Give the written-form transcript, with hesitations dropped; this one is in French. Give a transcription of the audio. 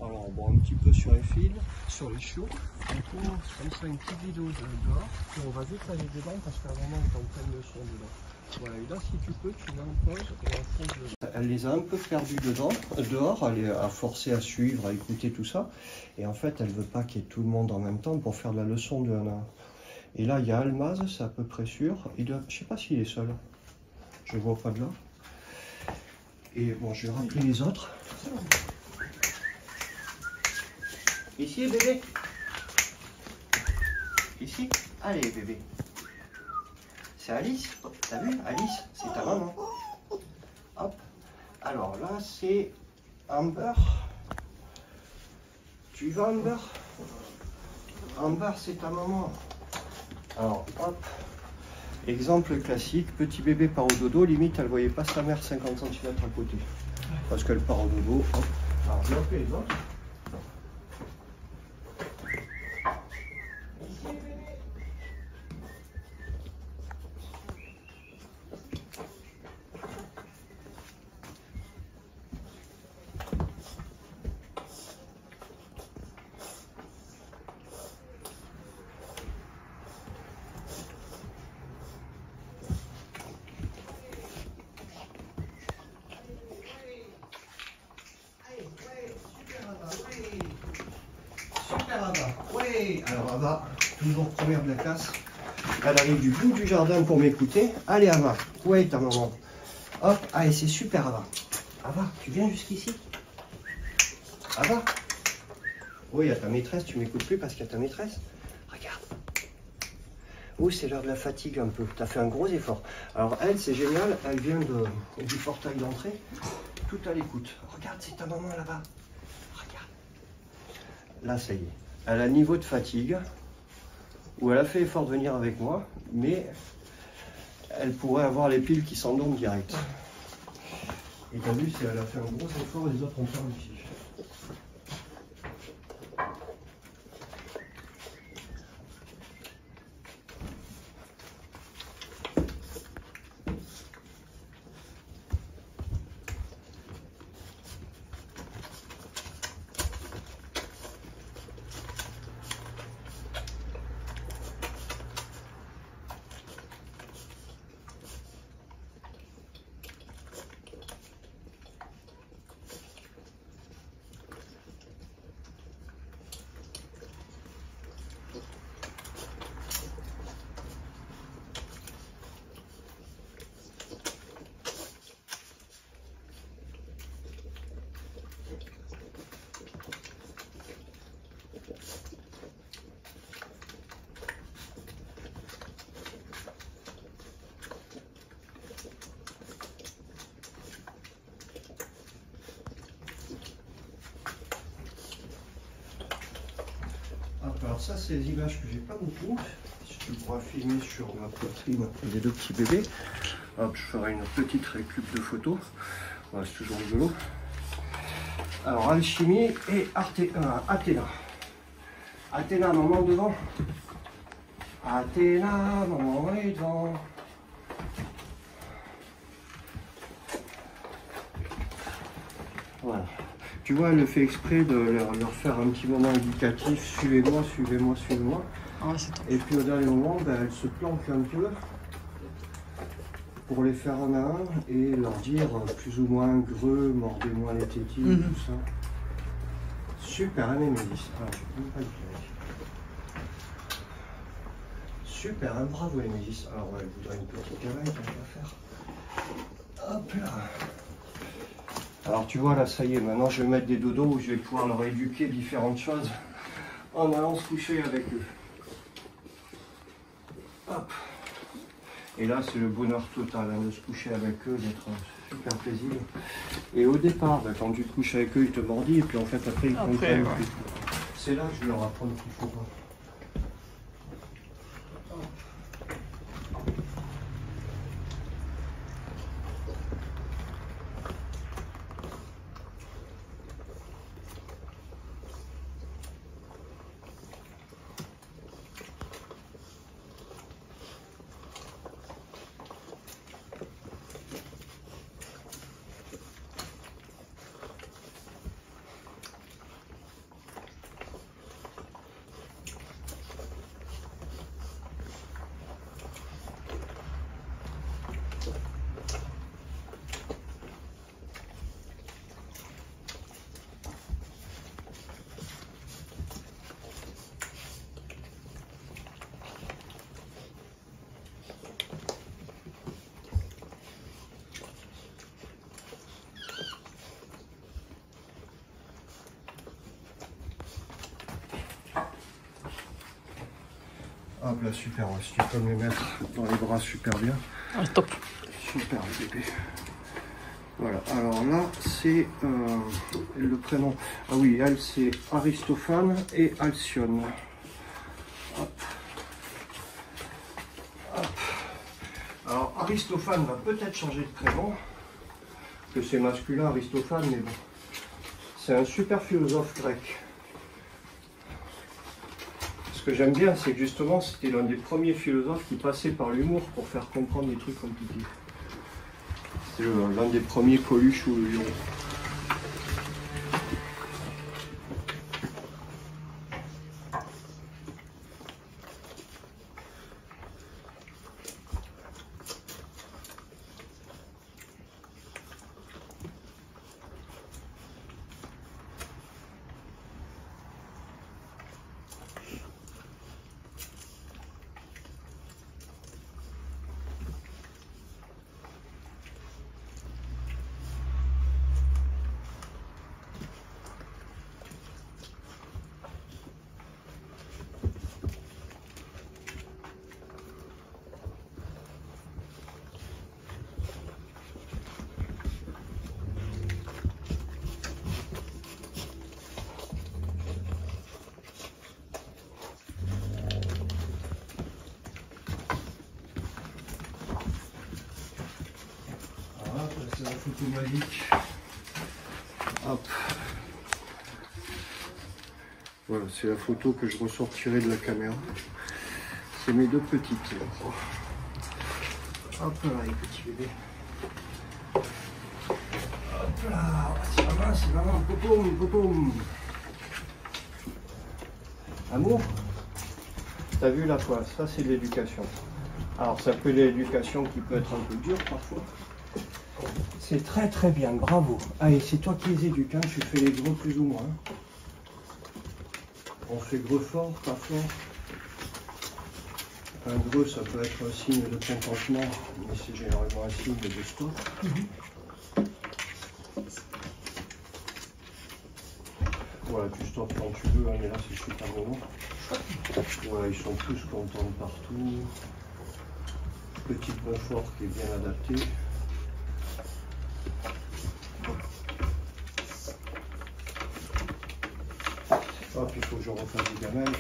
Alors bon, un petit peu sur les fils, sur les chiots. On tourne comme ça une petite vidéo dehors. Puis on va vite aller dedans parce qu'à un moment on est en pleine leçon dedans. Voilà, et là si tu peux, tu mets en pause et on fonce dedans. Elle les a un peu perdus dedans, dehors, elle a forcé à suivre, à écouter tout ça. Et en fait, elle veut pas qu'il y ait tout le monde en même temps pour faire de la leçon de 1 à 1. Et là, il y a Almaz, c'est à peu près sûr. Je sais pas s'il est seul. Je vois pas de là. Et bon, je vais rappeler les autres. Ici, bébé. Ici. Allez, bébé. C'est Alice. T'as vu, Alice, c'est ta maman. Hop. Alors là, c'est Amber. Tu vas, Amber? Amber, c'est ta maman. Alors, hop. Exemple classique, petit bébé part au dodo, limite, elle ne voyait pas sa mère 50 cm à côté. Parce qu'elle part au dodo. Hop. Alors, je vais appeler les autres. Oui, alors Ava, toujours première de la classe. Elle arrive du bout du jardin pour m'écouter. Allez Ava, ouais ta maman. Hop, allez c'est super Ava. Ava, tu viens jusqu'ici? Ava? Oui, il y a ta maîtresse, tu m'écoutes plus parce qu'il y a ta maîtresse. Regarde. Oh, c'est l'heure de la fatigue un peu. Tu as fait un gros effort. Alors elle, c'est génial, elle vient du portail d'entrée. Tout à l'écoute. Regarde, c'est ta maman là-bas. Regarde. Là, ça y est. Elle a un niveau de fatigue où elle a fait l'effort de venir avec moi, mais elle pourrait avoir les piles qui s'endorment direct. Et t'as vu, elle a fait un gros effort et les autres ont pas réussi. Alors ça, c'est les images que j'ai pas beaucoup. Si tu pourras filmer sur ma poitrine des deux petits bébés. Hop, je ferai une petite récup de photos. Voilà, c'est toujours rigolo. Alors, Alchimie et Athéna. Athéna, maman devant. Athéna, maman est devant. Voilà. Tu vois, elle fait exprès de leur faire un petit moment indicatif, suivez-moi, suivez-moi, suivez-moi. Oh, et puis au dernier moment, ben, elle se planque un peu pour les faire un à un et leur dire plus ou moins greux, mordez-moi les tétines, tout ça. Super, hein, Mémélis. Alors, je peux même pas le faire. Super, hein, bravo, Mémélis. Alors, ouais, elle voudrait une petite cavale, on va faire. Hop là. Alors tu vois là, ça y est, maintenant je vais mettre des dodos où je vais pouvoir leur éduquer différentes choses en allant se coucher avec eux. Hop. Et là c'est le bonheur total hein, de se coucher avec eux, d'être super paisible. Et au départ, bah, quand tu te couches avec eux, ils te mordillent et puis en fait après ils comprennent. Ouais. C'est là que je vais leur apprendre qu'il faut pas. Hop là, super, si tu peux me les mettre dans les bras, super bien. Ah, top. Super bébé. Voilà, alors là, c'est le prénom. Ah oui, elle, c'est Aristophane et Alcyone. Hop. Hop. Alors, Aristophane va peut-être changer de prénom, que c'est masculin, Aristophane, mais bon. C'est un super philosophe grec. Ce que j'aime bien, c'est que justement, c'était l'un des premiers philosophes qui passait par l'humour pour faire comprendre des trucs compliqués. C'est l'un des premiers Coluche ou le lion. C'est la photo magique. Hop. Voilà, c'est la photo que je ressortirai de la caméra. C'est mes deux petites. Hop là, les petits bébés. Hop là, c'est maman, popoum, popoum. Amour, t'as vu la quoi? Ça, c'est de l'éducation. Alors, ça peut être de l'éducation qui peut être un peu dure parfois. C'est très très bien, bravo. Allez, c'est toi qui les éduques, hein. Tu fais les gros plus ou moins. On fait gros fort, pas fort. Un gros, ça peut être un signe de contentement, mais c'est généralement un signe de stop. Voilà, tu stoppes quand tu veux, hein, mais là c'est super bon. Voilà, ils sont tous contents de partout. Petit confort qui est bien adapté. Hop, il faut que je refasse des gamelles.